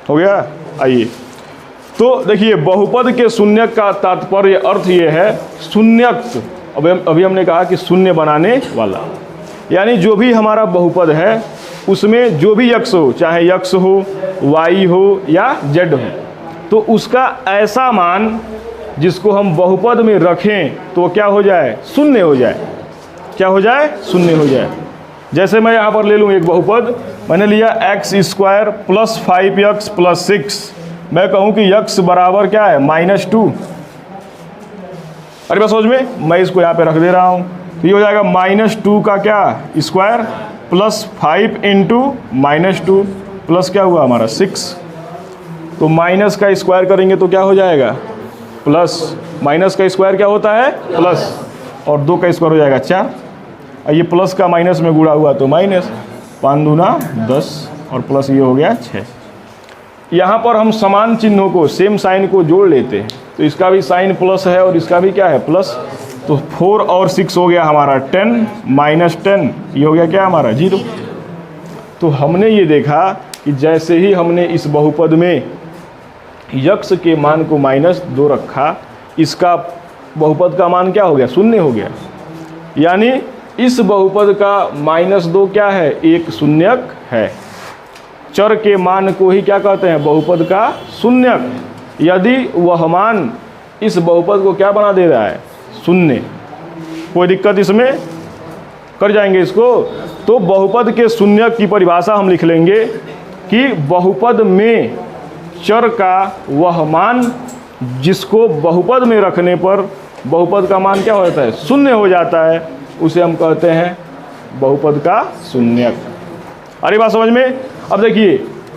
हो गया। आइए, तो देखिए बहुपद के शून्यक का तात्पर्य अर्थ ये है शून्यक, अभी हमने कहा कि शून्य बनाने वाला, यानी जो भी हमारा बहुपद है उसमें जो भी x हो, चाहे x हो, y हो या z हो, तो उसका ऐसा मान जिसको हम बहुपद में रखें तो क्या हो जाए, शून्य हो जाए। क्या हो जाए, शून्य हो जाए। जैसे मैं यहाँ पर ले लूँ एक बहुपद, मैंने लिया x² + 5x + 6, मैं कहूँ कि x बराबर क्या है, -2। अरे बस समझ में, मैं इसको यहाँ पे रख दे रहा हूँ, तो ये हो जाएगा -2 का क्या स्क्वायर प्लस 5 × -2 प्लस क्या हुआ हमारा 6। तो माइनस का स्क्वायर करेंगे तो क्या हो जाएगा, प्लस। माइनस का स्क्वायर क्या होता है, प्लस, और 2 का स्क्वायर हो जाएगा 4। ये प्लस का माइनस में गुणा हुआ तो माइनस, 5 दूना 10 और प्लस ये हो गया 6। यहाँ पर हम समान चिन्हों को, सेम साइन को जोड़ लेते हैं, तो इसका भी साइन प्लस है और इसका भी क्या है, प्लस। तो 4 और 6 हो गया हमारा 10 -10, ये हो गया क्या हमारा 0। तो हमने ये देखा कि जैसे ही हमने इस बहुपद में यक्स के मान को -2 रखा, इसका बहुपद का मान क्या हो गया, शून्य हो गया। यानी इस बहुपद का -2 क्या है, एक शून्यक है। चर के मान को ही क्या कहते हैं, बहुपद का शून्यक। यदि वह मान इस बहुपद को क्या बना दे रहा है, शून्य, कोई दिक्कत इसमें, कर जाएंगे इसको। तो बहुपद के शून्यक की परिभाषा हम लिख लेंगे कि बहुपद में चर का वह मान जिसको बहुपद में रखने पर बहुपद का मान क्या हो जाता है, शून्य हो जाता है, उसे हम कहते हैं बहुपद का शून्यक। अरे बात समझ में। अब देखिए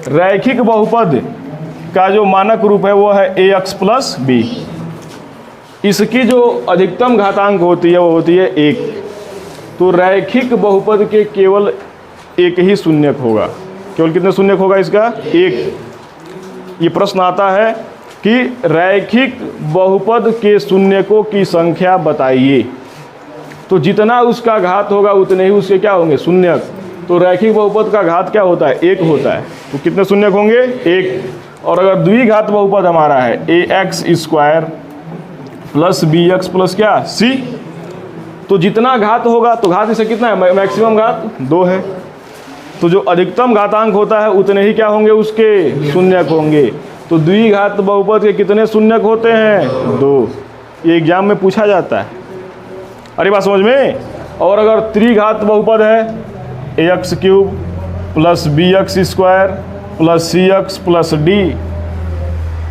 रैखिक बहुपद का जो मानक रूप है वो है ax + b। इसकी जो अधिकतम घातांक होती है वो होती है 1। तो रैखिक बहुपद के केवल एक ही शून्यक होगा। केवल कितने शून्यक होगा इसका, 1। ये प्रश्न आता है कि रैखिक बहुपद के शून्यकों की संख्या बताइए। तो जितना उसका घात होगा उतने ही उसके क्या होंगे, शून्यक। तो रैखिक बहुपद का घात क्या होता है, 1 होता है। तो कितने शून्यक होंगे, 1। और अगर द्विघात बहुपद हमारा है ax² + bx + क्या c, तो जितना घात होगा, तो घात इसे कितना है, मैक्सिमम घात 2 है। तो जो अधिकतम घातांक होता है उतने ही क्या होंगे, उसके शून्यक होंगे। तो द्विघात बहुपद के कितने शून्यक होते हैं, 2। ये एग्जाम में पूछा जाता है। अरे बात समझ में। और अगर त्रिघात बहुपद है ax³ + bx² + cx + d,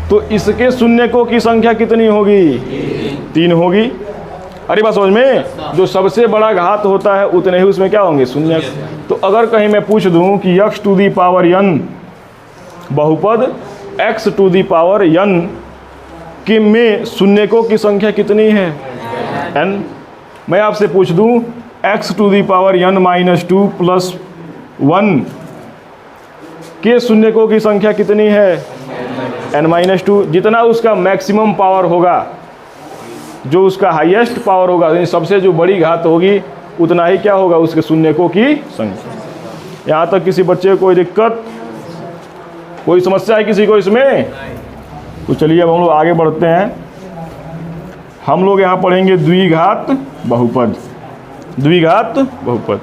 तो इसके शून्यकों की संख्या कितनी होगी, 3 होगी। अरे बात समझ में। जो सबसे बड़ा घात होता है उतने ही उसमें क्या होंगे, शून्यक। तो अगर कहीं मैं पूछ दूं कि x⁴n बहुपद x⁴n के में शून्यकों की संख्या कितनी है, n। मैं आपसे पूछ दूं x⁴n -2 + 1 के शून्यकों की संख्या कितनी है, n-2। जितना उसका मैक्सिमम पावर होगा, जो उसका हाईएस्ट पावर होगा, यानी सबसे जो बड़ी घात होगी, उतना ही क्या होगा, उसके शून्यकों की संख्या। यहाँ तक किसी बच्चे को कोई दिक्कत, कोई समस्या है किसी को इसमें? तो चलिए अब हम लोग आगे बढ़ते हैं। हम लोग यहाँ पढ़ेंगे द्विघात बहुपद। द्विघात बहुपद,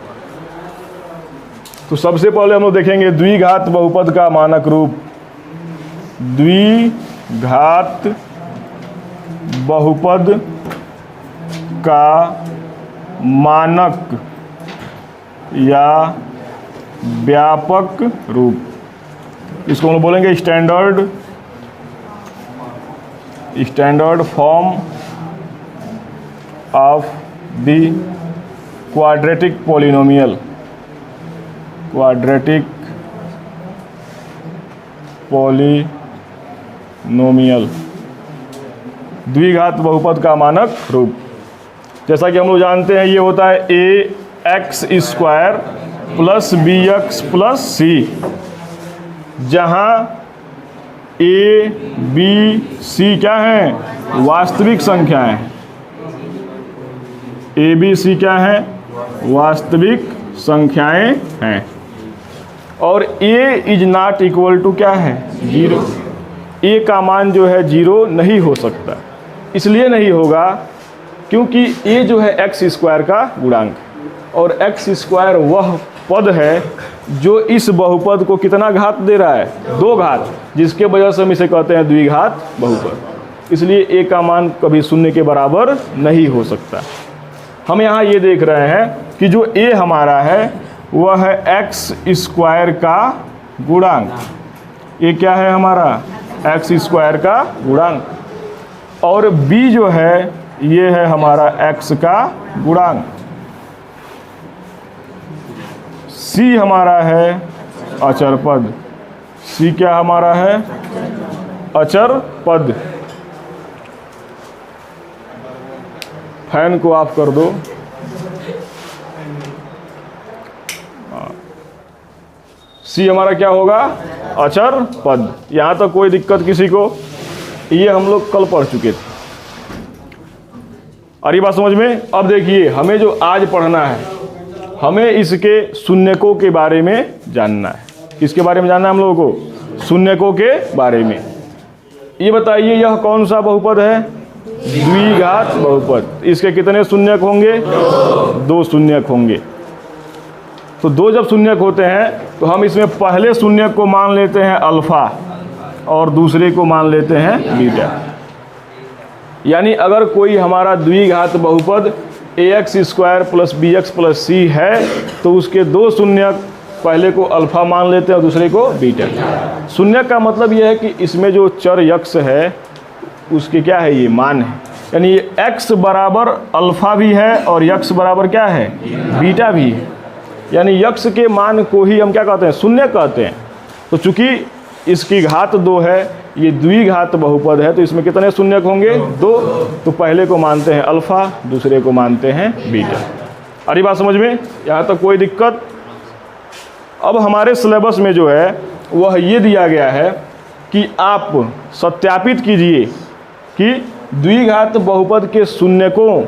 तो सबसे पहले हम लोग देखेंगे द्विघात बहुपद का मानक रूप। द्विघात बहुपद का मानक या व्यापक रूप, इसको हम लोग बोलेंगे standard form of the quadratic polynomial. Quadratic polynomial, द्विघात बहुपद का मानक रूप। जैसा कि हम लोग जानते हैं, ये होता है ax² + bx + c, जहाँ a, b, c क्या हैं, वास्तविक संख्याएं। a, b, c क्या हैं, वास्तविक संख्याएं हैं। और a is not equal to क्या है 0। a का मान जो है 0 नहीं हो सकता। इसलिए नहीं होगा क्योंकि a जो है x स्क्वायर का गुणांक और x स्क्वायर वह पद है जो इस बहुपद को कितना घात दे रहा है 2 घात, जिसके वजह से हम इसे कहते हैं द्विघात बहुपद। इसलिए a का मान कभी 0 के बराबर नहीं हो सकता। हम यहाँ ये देख रहे हैं कि जो a हमारा है वह है x स्क्वायर का गुणांक। ये क्या है हमारा x स्क्वायर का गुणांक और b जो है ये है हमारा x का गुणांक। c हमारा है अचर पद। c क्या हमारा है अचर पद। फैन को ऑफ कर दो। सी हमारा क्या होगा अचर पद। यहाँ तक कोई दिक्कत किसी को? ये हम लोग कल पढ़ चुके थे। अरे बात समझ में? अब देखिए हमें जो आज पढ़ना है, हमें इसके शून्यकों के बारे में जानना है। किसके बारे में जानना है हम लोगों को? शून्यकों के बारे में। ये बताइए यह कौन सा बहुपद है? द्विघात बहुपद। इसके कितने शून्यक होंगे? 2 शून्यक होंगे। तो 2 जब शून्यक होते हैं तो हम इसमें पहले शून्यक को मान लेते हैं अल्फा और दूसरे को मान लेते हैं बीटा। यानी अगर कोई हमारा द्विघात बहुपद ax square plus bx plus c है तो उसके 2 शून्यक, पहले को अल्फा मान लेते हैं और दूसरे को बीटा। शून्यक का मतलब यह है कि इसमें जो चर यक्ष है उसके क्या है ये मान है। यानी ये x बराबर अल्फा भी है और यक्ष बराबर क्या है बीटा भी है। यानी यक्ष के मान को ही हम क्या कहते हैं? शून्य कहते हैं। तो चूंकि इसकी घात 2 है, ये द्विघात बहुपद है, तो इसमें कितने शून्यक होंगे? 2। तो पहले को मानते हैं अल्फा, दूसरे को मानते हैं बीटा। अरे बात समझ में? यहाँ तक कोई दिक्कत? अब हमारे सिलेबस में जो है वह ये दिया गया है कि आप सत्यापित कीजिए कि द्विघात बहुपद के शून्यकों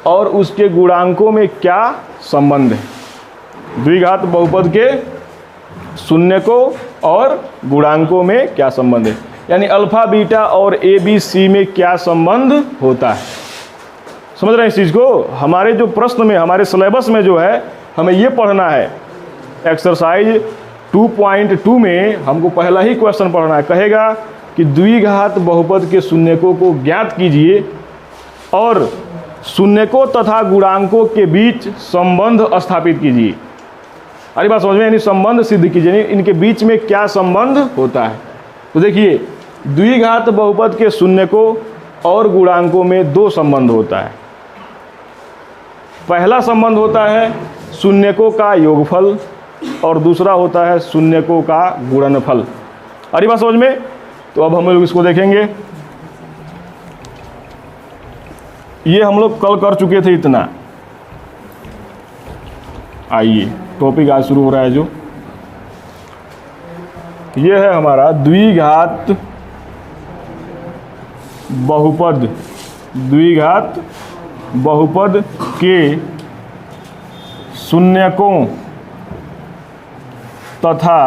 और उसके गुणांकों में क्या संबंध है। द्विघात बहुपद के शून्यकों और गुणांकों में क्या संबंध है, यानी अल्फा बीटा और ए बी सी में क्या संबंध होता है। समझ रहे हैं इस चीज़ को? हमारे जो प्रश्न में, हमारे सिलेबस में जो है हमें ये पढ़ना है। एक्सरसाइज 2.2 में हमको पहला ही क्वेश्चन पढ़ना है। कहेगा कि द्विघात बहुपद के शून्यकों को ज्ञात कीजिए और शून्यकों तथा गुणांकों के बीच संबंध स्थापित कीजिए। अरे बात समझ में? यानी संबंध सिद्ध कीजिए, इनके बीच में क्या संबंध होता है। तो देखिए द्विघात बहुपद के शून्यकों और गुणांकों में 2 संबंध होता है। पहला संबंध होता है शून्यकों का योगफल और दूसरा होता है शून्यकों का गुणनफल। अरे बात समझ में? तो अब हम लोग इसको देखेंगे। ये हम लोग कल कर चुके थे इतना। आइए टॉपिक आज शुरू हो रहा है। जो ये है हमारा द्विघात बहुपद। द्विघात बहुपद के शून्यकों तथा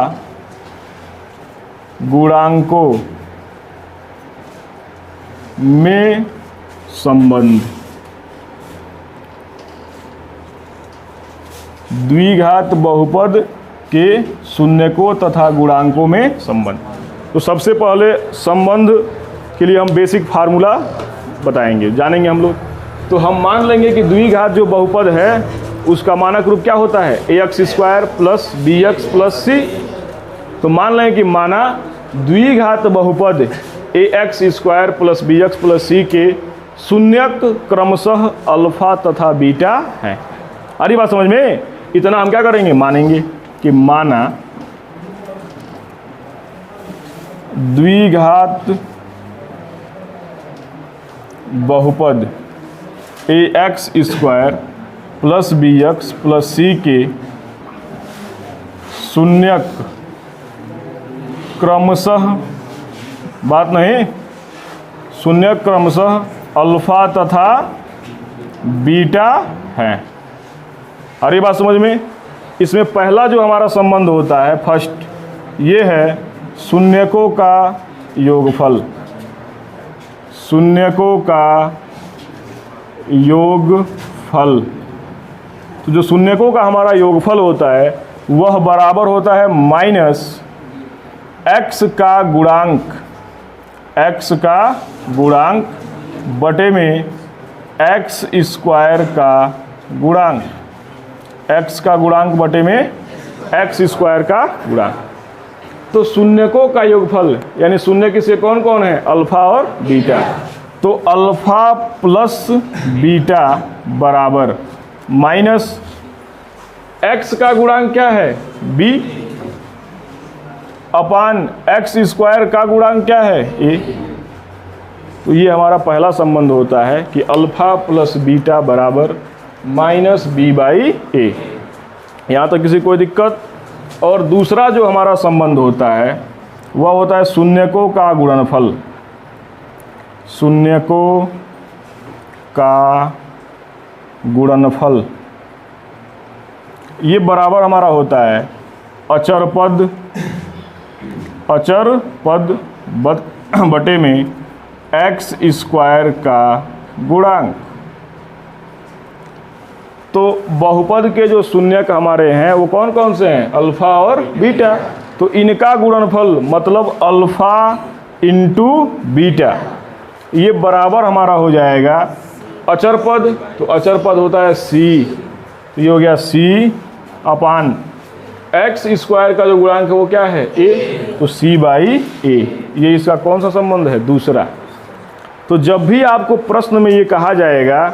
गुणांकों में संबंध। द्विघात बहुपद के शून्यकों तथा गुणांकों में संबंध। तो सबसे पहले संबंध के लिए हम बेसिक फार्मूला बताएंगे, जानेंगे हम लोग। तो हम मान लेंगे कि द्विघात जो बहुपद है उसका मानक रूप क्या होता है? ax square plus bx plus c। तो मान लें कि माना द्विघात बहुपद ax square plus bx plus c के शून्यक क्रमशः अल्फा तथा बीटा हैं। अरे बात समझ में? इतना हम क्या करेंगे? मानेंगे कि माना द्विघात बहुपद ax square plus bx plus c के शून्यक क्रमशः, बात नहीं, शून्यक क्रमशः अल्फा तथा बीटा हैं। अरे बात समझ में? इसमें पहला जो हमारा संबंध होता है फर्स्ट, ये है शून्यकों का योगफल। शून्यकों का योगफल। तो जो शून्यकों का हमारा योगफल होता है वह बराबर होता है माइनस x का गुणांक, x का गुणांक बटे में x स्क्वायर का गुणांक, x का गुणांक बटे में x स्क्वायर का गुणांक। तो शून्यकों का योगफल यानी शून्य किसके कौन कौन है, अल्फा और बीटा। तो अल्फा प्लस बीटा बराबर माइनस x का गुणांक क्या है, b, अपान x स्क्वायर का गुणांक क्या है, a। तो ये हमारा पहला संबंध होता है कि अल्फा प्लस बीटा बराबर माइनस b बाई ए। यहाँ तक किसी कोई दिक्कत। और दूसरा जो हमारा संबंध होता है वह होता है शून्यकों का गुणनफल। शून्यकों का गुणनफल ये बराबर हमारा होता है अचर पद बटे में x स्क्वायर का गुणांक। तो बहुपद के जो शून्यक हमारे हैं वो कौन कौन से हैं, अल्फा और बीटा। तो इनका गुणनफल मतलब अल्फा इंटू बीटा ये बराबर हमारा हो जाएगा अचर पद। तो अचर पद होता है c, तो ये हो गया c अपान x स्क्वायर का जो गुणांक है वो क्या है, a। तो c बाई ए, ये इसका कौन सा संबंध है, दूसरा। तो जब भी आपको प्रश्न में ये कहा जाएगा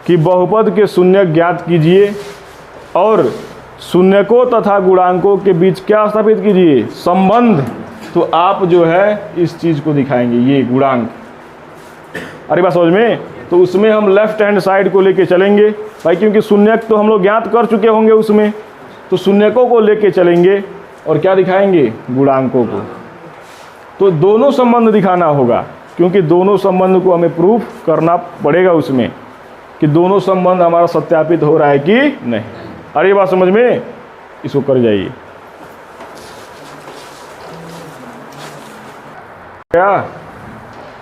कि बहुपद के शून्यक ज्ञात कीजिए और शून्यकों तथा गुणांकों के बीच क्या स्थापित कीजिए, संबंध, तो आप जो है इस चीज़ को दिखाएंगे, ये गुणांक। अरे बात समझ में। तो उसमें हम लेफ्ट हैंड साइड को लेके चलेंगे भाई, क्योंकि शून्यक तो हम लोग ज्ञात कर चुके होंगे उसमें। तो शून्यकों को लेके चलेंगे और क्या दिखाएंगे, गुणांकों को। तो दोनों संबंध दिखाना होगा, क्योंकि दोनों संबंध को हमें प्रूफ करना पड़ेगा उसमें कि दोनों संबंध हमारा सत्यापित हो रहा है कि नहीं। अरे ये बात समझ में, इसको कर जाइए। क्या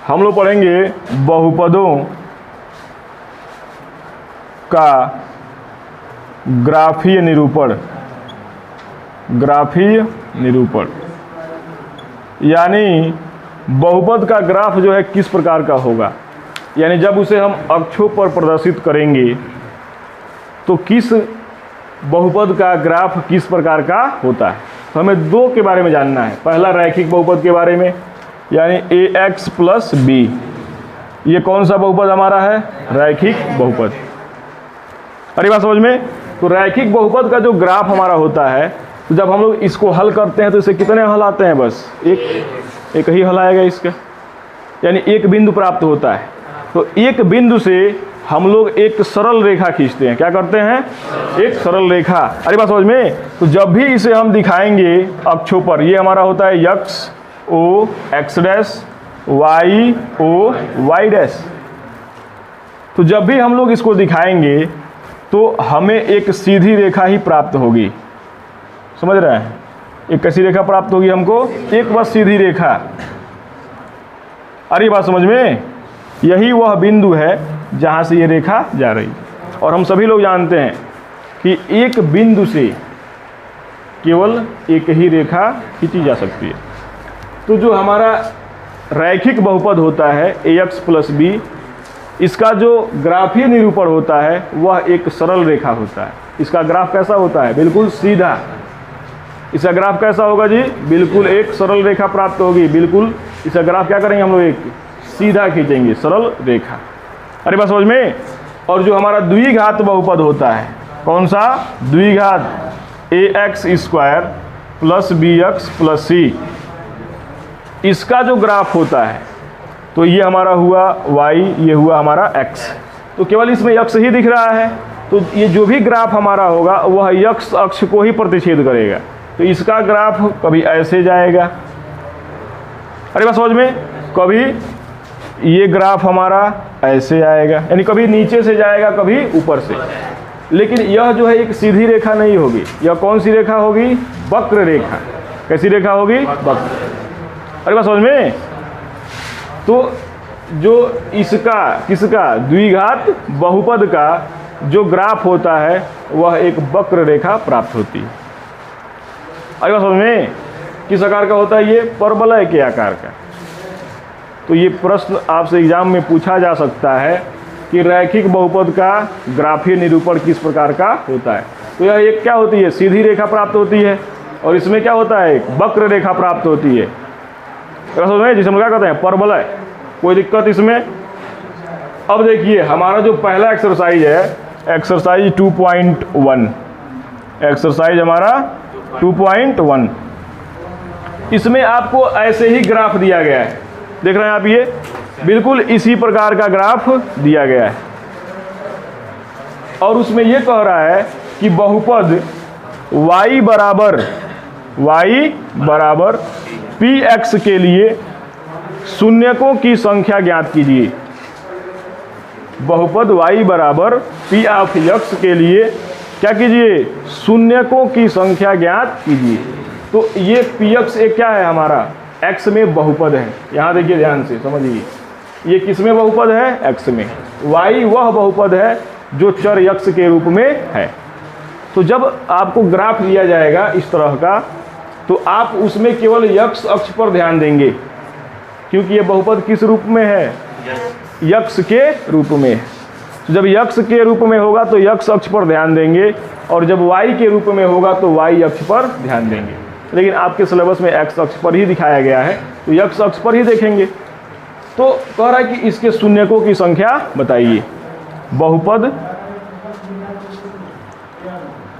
हम लोग पढ़ेंगे बहुपदों का ग्राफीय निरूपण। ग्राफीय निरूपण यानी बहुपद का ग्राफ जो है किस प्रकार का होगा, यानी जब उसे हम अक्षों पर प्रदर्शित करेंगे तो किस बहुपद का ग्राफ किस प्रकार का होता है। तो हमें दो के बारे में जानना है। पहला रैखिक बहुपद के बारे में, यानी ax प्लस b, ये कौन सा बहुपद हमारा है, रैखिक बहुपद। अरे बात समझ में। तो रैखिक बहुपद का जो ग्राफ हमारा होता है, तो जब हम लोग इसको हल करते हैं तो इसे कितने हल आते हैं, बस एक ही हल आएगा इसका, यानी एक बिंदु प्राप्त होता है। तो एक बिंदु से हम लोग एक सरल रेखा खींचते हैं, क्या करते हैं, एक सरल रेखा। अरे बात समझ में। तो जब भी इसे हम दिखाएंगे अक्षों पर, ये हमारा होता है x o x dash, y o y dash. तो जब भी हम लोग इसको दिखाएंगे तो हमें एक सीधी रेखा ही प्राप्त होगी, समझ रहे हैं। एक कैसी रेखा प्राप्त होगी हमको, एक बस सीधी रेखा। अरे बात समझ में। यही वह बिंदु है जहाँ से ये रेखा जा रही है। और हम सभी लोग जानते हैं कि एक बिंदु से केवल एक ही रेखा खींची जा सकती है। तो जो हमारा रैखिक बहुपद होता है ax प्लस b, इसका जो ग्राफीय निरूपण होता है वह एक सरल रेखा होता है। इसका ग्राफ कैसा होता है, बिल्कुल सीधा। इसका ग्राफ कैसा होगा जी, बिल्कुल एक सरल रेखा प्राप्त होगी, बिल्कुल। इसका ग्राफ क्या करेंगे हम लोग, एक सीधा खींचेंगे, सरल रेखा। अरे बस समझ में। और जो हमारा द्विघात बहुपद होता है, कौन सा, द्विघात ax square plus bx plus c, इसका जो ग्राफ होता है, तो ये हमारा हुआ y, ये हुआ हमारा x। तो केवल इसमें x ही दिख रहा है, तो ये जो भी ग्राफ हमारा होगा वह x अक्ष को ही प्रतिच्छेद करेगा। तो इसका ग्राफ कभी ऐसे जाएगा, अरे बस समझ में, कभी ये ग्राफ हमारा ऐसे आएगा, यानी कभी नीचे से जाएगा कभी ऊपर से। लेकिन यह जो है एक सीधी रेखा नहीं होगी, यह कौन सी रेखा होगी? वक्र रेखा। कैसी रेखा होगी? वक्र। अरे बात समझ में? तो जो इसका किसका द्विघात बहुपद का जो ग्राफ होता है वह एक वक्र रेखा प्राप्त होती है। अरे बात समझ में? किस आकार का होता है? ये परवलय के आकार का। तो ये प्रश्न आपसे एग्जाम में पूछा जा सकता है कि रैखिक बहुपद का ग्राफीय निरूपण किस प्रकार का होता है। तो यह एक क्या होती है? सीधी रेखा प्राप्त होती है, और इसमें क्या होता है? एक वक्र रेखा प्राप्त होती है, जिसे हम क्या कहते हैं? परवलय। कोई दिक्कत इसमें? अब देखिए हमारा जो पहला एक्सरसाइज है, एक्सरसाइज 2.1, एक्सरसाइज हमारा 2.1, इसमें आपको ऐसे ही ग्राफ दिया गया है। देख रहे हैं आप, ये बिल्कुल इसी प्रकार का ग्राफ दिया गया है, और उसमें ये कह रहा है कि बहुपद y बराबर px के लिए शून्यकों की संख्या ज्ञात कीजिए। बहुपद y बराबर p ऑफ x के लिए क्या कीजिए? शून्यकों की संख्या ज्ञात कीजिए। तो ये px एक क्या है? हमारा x में बहुपद है। यहाँ देखिए ध्यान से समझिए, ये किस में बहुपद है? x में। y वह बहुपद है जो चर x के रूप में है। तो जब आपको ग्राफ दिया जाएगा इस तरह का, तो आप उसमें केवल x अक्ष पर ध्यान देंगे, क्योंकि ये बहुपद किस रूप में है? x के रूप में है। तो जब x के रूप में होगा तो x अक्ष पर ध्यान देंगे, और जब y के रूप में होगा तो y अक्ष पर ध्यान देंगे। लेकिन आपके सिलेबस में x अक्ष पर ही दिखाया गया है, तो x अक्ष पर ही देखेंगे। तो कह रहा है कि इसके शून्यकों की संख्या बताइए। बहुपद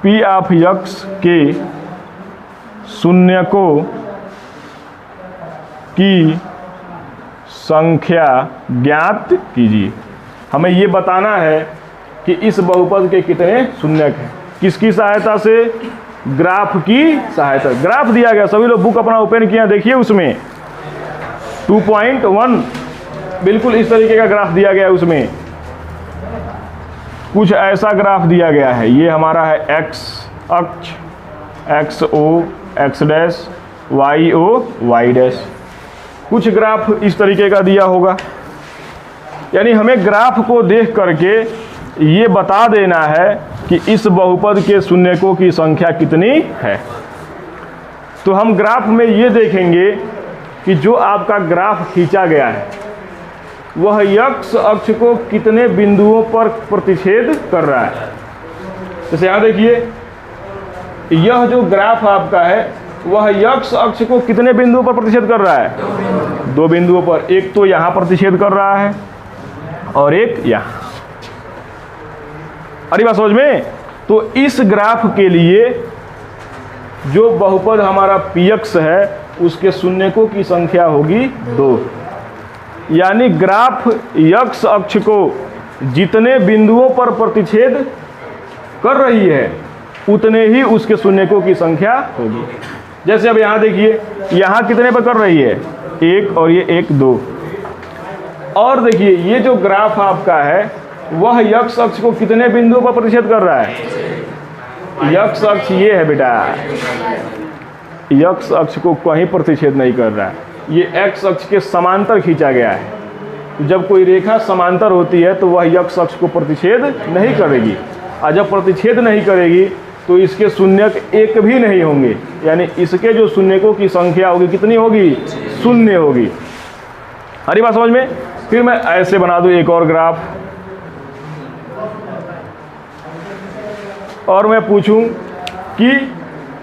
p ऑफ x के शून्यकों की संख्या ज्ञात कीजिए। हमें ये बताना है कि इस बहुपद के कितने शून्यक हैं। किसकी सहायता से? ग्राफ की सहायता। ग्राफ दिया गया, सभी लोग बुक अपना ओपन किया, देखिए उसमें 2.1 बिल्कुल इस तरीके का ग्राफ दिया गया है। उसमें कुछ ऐसा ग्राफ दिया गया है। ये हमारा है x अक्ष, x o x dash, y o y dash. कुछ ग्राफ इस तरीके का दिया होगा। यानी हमें ग्राफ को देख करके ये बता देना है कि इस बहुपद के शून्यकों की संख्या कितनी है। तो हम ग्राफ में ये देखेंगे कि जो आपका ग्राफ खींचा गया है वह x अक्ष को कितने बिंदुओं पर प्रतिच्छेद कर रहा है। जैसे यहाँ देखिए, यह जो ग्राफ आपका है वह x अक्ष को कितने बिंदुओं पर प्रतिच्छेद कर रहा है? 2 बिंदुओं पर। एक तो यहाँ प्रतिच्छेद कर रहा है और एक यहाँ। अरे बात समझ में? तो इस ग्राफ के लिए जो बहुपद हमारा px है उसके शून्यकों की संख्या होगी 2। यानी ग्राफ x अक्ष को जितने बिंदुओं पर प्रतिच्छेद कर रही है उतने ही उसके शून्यकों की संख्या होगी। जैसे अब यहाँ देखिए, यहाँ कितने पर कर रही है? 1 और ये 1 2। और देखिए ये जो ग्राफ आपका है वह x अक्ष को कितने बिंदुओं पर प्रतिच्छेद कर रहा है? x अक्ष ये है बेटा, x अक्ष को कहीं प्रतिच्छेद नहीं कर रहा है, ये x अक्ष के समांतर खींचा गया है। जब कोई रेखा समांतर होती है तो वह x अक्ष को प्रतिच्छेद नहीं करेगी, और जब प्रतिच्छेद नहीं करेगी तो इसके शून्यक एक भी नहीं होंगे। यानी इसके जो शून्यकों की संख्या होगी कितनी होगी? 0 होगी। हरी बात समझ में? फिर मैं ऐसे बना दूं एक और ग्राफ, और मैं पूछूं कि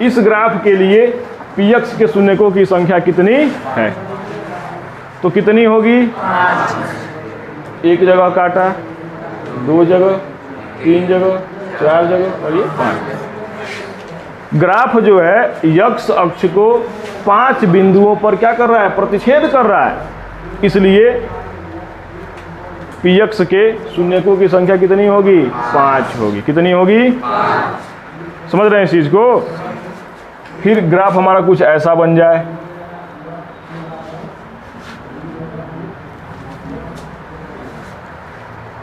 इस ग्राफ के लिए px के शून्यकों की संख्या कितनी है? तो कितनी होगी? 1 जगह काटा, 2 जगह, 3 जगह, 4 जगह और ये 5। ग्राफ जो है x अक्ष को 5 बिंदुओं पर क्या कर रहा है? प्रतिच्छेद कर रहा है। इसलिए px के शून्यकों की संख्या कितनी होगी? 5 होगी। कितनी होगी? 5। समझ रहे हैं इस चीज को? फिर ग्राफ हमारा कुछ ऐसा बन जाए,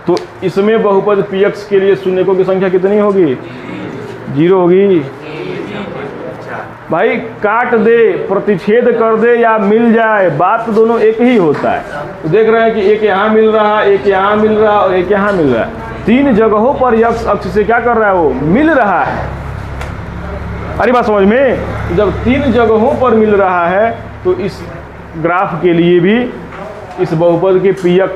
तो इसमें बहुपद px के लिए शून्यकों की संख्या कितनी होगी? 0 होगी। भाई काट दे, प्रतिच्छेद कर दे या मिल जाए, बात तो दोनों एक ही होता है। तो देख रहे हैं कि एक यहाँ मिल रहा, एक यहाँ मिल रहा और एक यहाँ मिल रहा है। 3 जगहों पर x अक्ष से क्या कर रहा है? वो मिल रहा है। अरे बात समझ में? जब 3 जगहों पर मिल रहा है तो इस ग्राफ के लिए भी इस बहुपद के px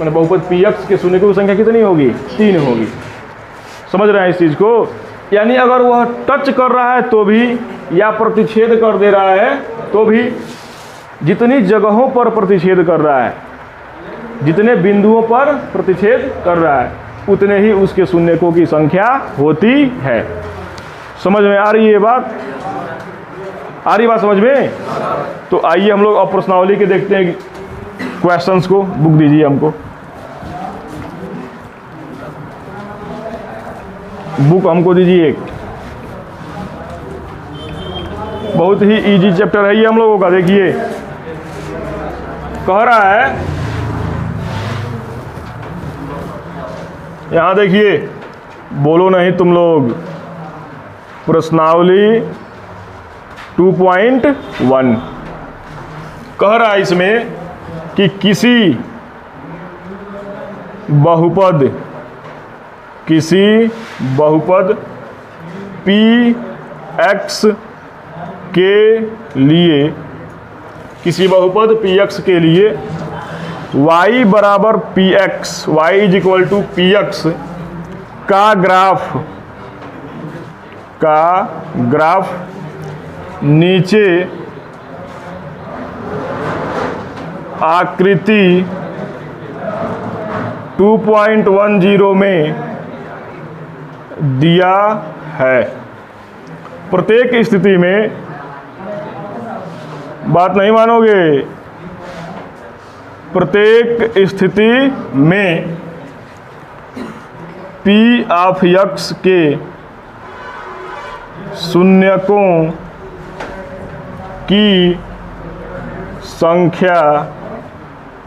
मतलब बहुपद px के शून्यकों की संख्या कितनी होगी? 3 होगी। समझ रहे हैं इस चीज़ को? यानी अगर वह टच कर रहा है तो भी या प्रतिच्छेद कर दे रहा है तो भी, जितनी जगहों पर प्रतिच्छेद कर रहा है, जितने बिंदुओं पर प्रतिच्छेद कर रहा है, उतने ही उसके शून्यकों की संख्या होती है। समझ में आ रही है बात? आ रही बात समझ में? तो आइए हम लोग अब प्रश्नावली के देखते हैं क्वेश्चंस को। बुक दीजिए हमको, बुक हमको दीजिए एक। बहुत ही इजी चैप्टर है ये हम लोगों का। देखिए कह रहा है, यहां देखिए, बोलो नहीं तुम लोग, प्रश्नावली 2.1 कह रहा है इसमें कि किसी बहुपद px के लिए, किसी बहुपद px के लिए y बराबर px, y is equal to px का ग्राफ नीचे आकृति 2.10 में दिया है। प्रत्येक स्थिति में, बात नहीं मानोगे, प्रत्येक स्थिति में p ऑफ x के शून्यकों की संख्या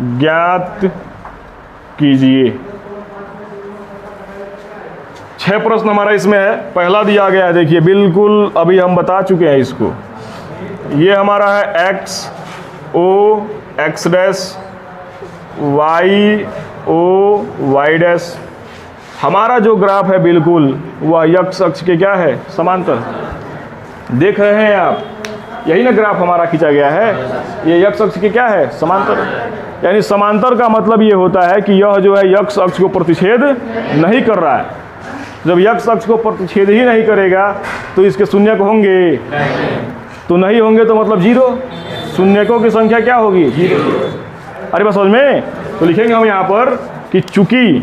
ज्ञात कीजिए। 6 प्रश्न हमारा इसमें है। पहला दिया गया है, देखिए बिल्कुल अभी हम बता चुके हैं इसको। ये हमारा है x o x dash, y o y dash. हमारा जो ग्राफ है बिल्कुल वह x अक्ष के क्या है? समांतर। देख रहे हैं आप, यही ना ग्राफ हमारा खींचा गया है, ये x अक्ष के क्या है? समांतर। यानी समांतर का मतलब ये होता है कि यह जो है x अक्ष को प्रतिच्छेद नहीं कर रहा है। जब x अक्ष को प्रतिच्छेद ही नहीं करेगा तो इसके शून्यक होंगे? तो नहीं होंगे, तो मतलब 0। शून्यकों की संख्या क्या होगी? 0। अरे बस समझ में? तो लिखेंगे हम यहाँ पर कि चूंकि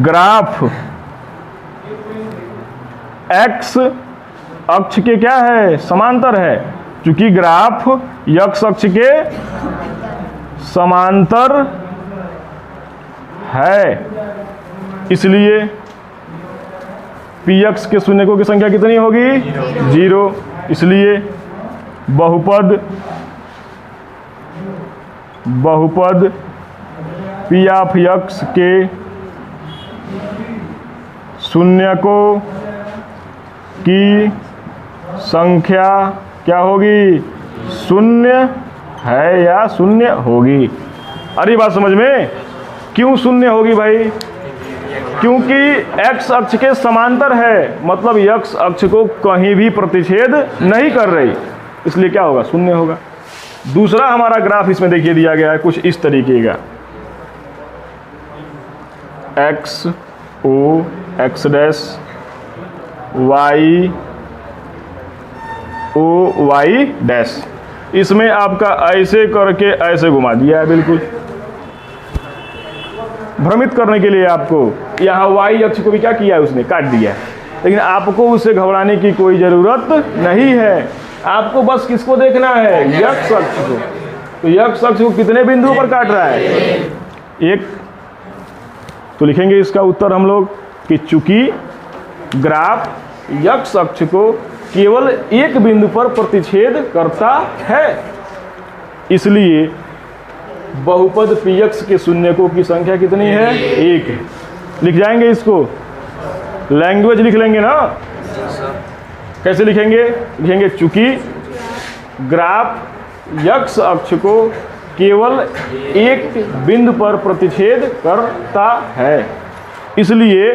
ग्राफ x अक्ष के क्या है? समांतर है। चूंकि ग्राफ x अक्ष के समांतर है, इसलिए px के शून्यकों की संख्या कितनी होगी? 0। इसलिए बहुपद p ऑफ x के शून्यकों की संख्या क्या होगी? शून्य है या शून्य होगी। अरे बात समझ में? क्यों शून्य होगी भाई? क्योंकि x अक्ष के समांतर है, मतलब x अक्ष को कहीं भी प्रतिच्छेद नहीं कर रही, इसलिए क्या होगा? शून्य होगा। दूसरा हमारा ग्राफ इसमें देखिए दिया गया है कुछ इस तरीके का, x o x dash, y o y dash. इसमें आपका ऐसे करके ऐसे घुमा दिया है, बिल्कुल भ्रमित करने के लिए आपको। यहाँ y अक्ष को भी क्या किया है? उसने काट दिया है। लेकिन आपको उससे घबराने की कोई ज़रूरत नहीं है। आपको बस किसको देखना है? x अक्ष को। तो x अक्ष को कितने बिंदुओं पर काट रहा है? 1। तो लिखेंगे इसका उत्तर हम लोग कि चूंकि ग्राफ x अक्ष को केवल एक बिंदु पर प्रतिच्छेद करता है, इसलिए बहुपद px के शून्यकों की संख्या कितनी है? 1 है। लिख जाएंगे इसको, लैंग्वेज लिख लेंगे ना। कैसे लिखेंगे? लिखेंगे चूंकि ग्राफ x अक्ष को केवल एक बिंदु पर प्रतिच्छेद करता है, इसलिए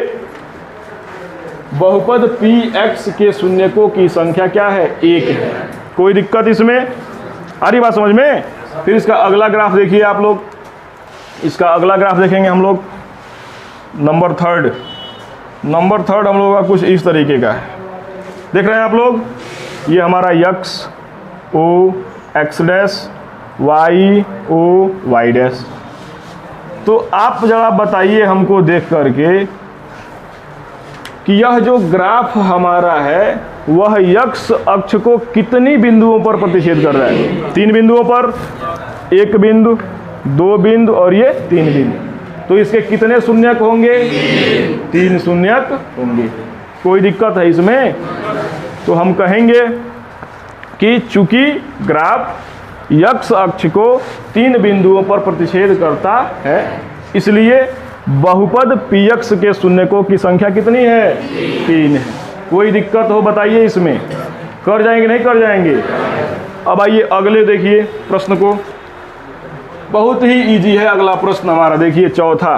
बहुपद px के शून्यकों की संख्या क्या है? 1 है। कोई दिक्कत इसमें? आ रही बात समझ में? फिर इसका अगला ग्राफ देखिए आप लोग। इसका अगला ग्राफ देखेंगे हम लोग, नंबर थर्ड हम लोगों का कुछ इस तरीके का है। देख रहे हैं आप लोग, ये हमारा x o x dash y o y dash. तो आप जरा बताइए हमको देख करके कि यह जो ग्राफ हमारा है वह x अक्ष को कितनी बिंदुओं पर प्रतिच्छेद कर रहा है? 3 बिंदुओं पर, 1 बिंदु, 2 बिंदु और ये 3 बिंदु। तो इसके कितने शून्यक होंगे? 3 शून्यक होंगे। कोई दिक्कत है इसमें? तो हम कहेंगे कि चूंकि ग्राफ x अक्ष को 3 बिंदुओं पर प्रतिच्छेद करता है, इसलिए बहुपद px के शून्यकों की संख्या कितनी है? 3 है। कोई दिक्कत हो बताइए इसमें? कर जाएंगे नहीं कर जाएंगे? अब आइए अगले देखिए प्रश्न को, बहुत ही इजी है अगला प्रश्न हमारा। देखिए चौथा,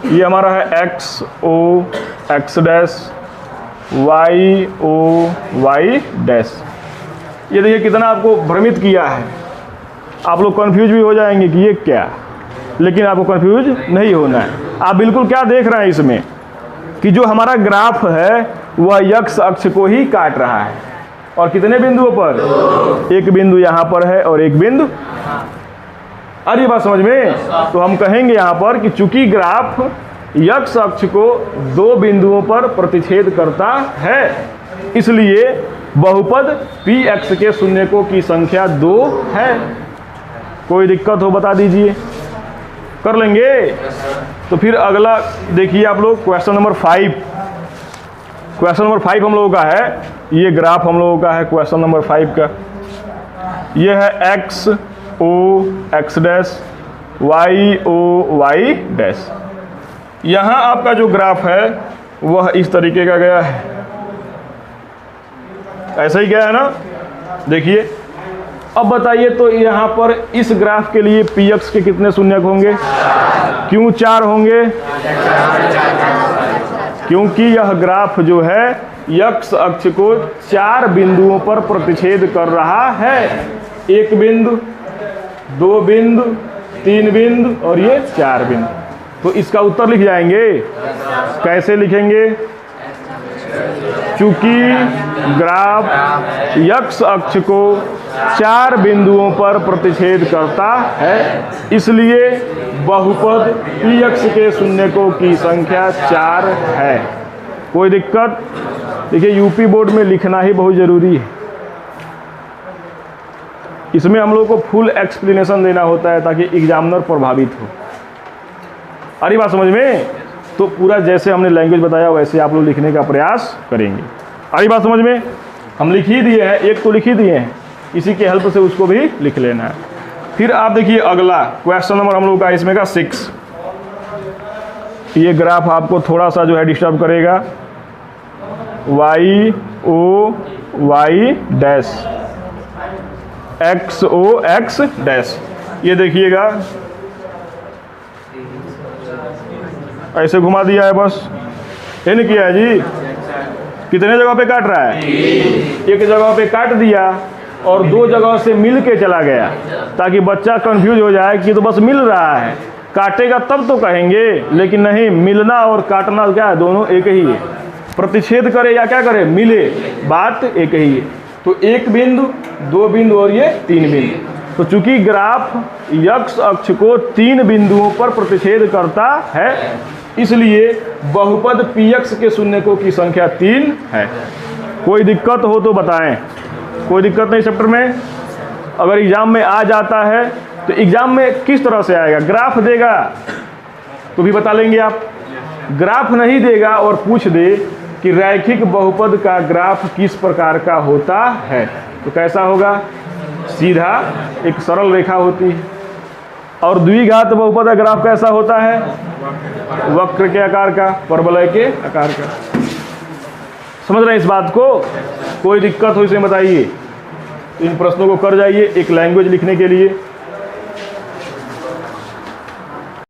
ये हमारा है x o x dash y o y dash. ये देखिए कितना आपको भ्रमित किया है। आप लोग कंफ्यूज भी हो जाएंगे कि ये क्या, लेकिन आपको कंफ्यूज नहीं होना है। आप बिल्कुल क्या देख रहे हैं इसमें कि जो हमारा ग्राफ है वह x अक्ष को ही काट रहा है, और कितने बिंदुओं पर? 1 बिंदु यहाँ पर है और 1 बिंदु। अरे बात समझ में? तो हम कहेंगे यहाँ पर कि चूंकि ग्राफ x अक्ष को 2 बिंदुओं पर प्रतिच्छेद करता है, इसलिए बहुपद px के शून्यकों की संख्या 2 है। कोई दिक्कत हो बता दीजिए? कर लेंगे? तो फिर अगला देखिए आप लोग, क्वेश्चन नंबर 5। क्वेश्चन नंबर 5 हम लोगों का है, ये ग्राफ हम लोगों का है क्वेश्चन नंबर 5 का। ये है x o x dash y o y dash. यहाँ आपका जो ग्राफ है वह इस तरीके का गया है, ऐसा ही गया है ना। देखिए अब बताइए, तो यहाँ पर इस ग्राफ के लिए px के कितने शून्यक होंगे? क्यों 4 होंगे? क्योंकि यह ग्राफ जो है x अक्ष को 4 बिंदुओं पर प्रतिच्छेद कर रहा है। 1 बिंदु, 2 बिंदु, 3 बिंदु और ये 4 बिंदु। तो इसका उत्तर लिख जाएंगे। कैसे लिखेंगे? चूंकि ग्राफ x अक्ष को 4 बिंदुओं पर प्रतिच्छेद करता है, इसलिए बहुपद px के शून्यकों की संख्या 4 है। कोई दिक्कत? देखिए यूपी बोर्ड में लिखना ही बहुत ज़रूरी है। इसमें हम लोग को फुल एक्सप्लेनेशन देना होता है ताकि एग्जामिनर प्रभावित हो। अरे बात समझ में? तो पूरा जैसे हमने लैंग्वेज बताया वैसे आप लोग लिखने का प्रयास करेंगे। अरे बात समझ में? हम लिख ही दिए हैं, एक तो लिख ही दिए हैं, इसी के हेल्प से उसको भी लिख लेना है। फिर आप देखिए अगला क्वेश्चन नंबर हम लोग का इसमें का 6। ये ग्राफ आपको थोड़ा सा जो है डिस्टर्ब करेगा। y o y dash x o x dash. ये देखिएगा ऐसे घुमा दिया है, बस ये नहीं किया है जी। कितने जगह पे काट रहा है? एक जगह पे काट दिया और 2 जगह से मिल के चला गया, ताकि बच्चा कंफ्यूज हो जाए कि तो बस मिल रहा है। काटेगा तब तो कहेंगे, लेकिन नहीं, मिलना और काटना क्या है? दोनों एक ही है। प्रतिच्छेद करे या क्या करे? मिले, बात एक ही है। तो 1 बिंदु, 2 बिंदु और ये 3 बिंदु। तो चूंकि ग्राफ x अक्ष को 3 बिंदुओं पर प्रतिच्छेद करता है, इसलिए बहुपद px के शून्यकों की संख्या 3 है। कोई दिक्कत हो तो बताएं। कोई दिक्कत नहीं चैप्टर में? अगर एग्जाम में आ जाता है तो एग्जाम में किस तरह से आएगा? ग्राफ देगा तो भी बता लेंगे आप। ग्राफ नहीं देगा और पूछ दे कि रैखिक बहुपद का ग्राफ किस प्रकार का होता है, तो कैसा होगा? सीधा एक सरल रेखा होती है। और द्विघात बहुपद का ग्राफ कैसा होता है? वक्र के आकार का, परवलय के आकार का। समझ रहे हैं इस बात को? कोई दिक्कत हो इसे बताइए। तो इन प्रश्नों को कर जाइए एक लैंग्वेज लिखने के लिए।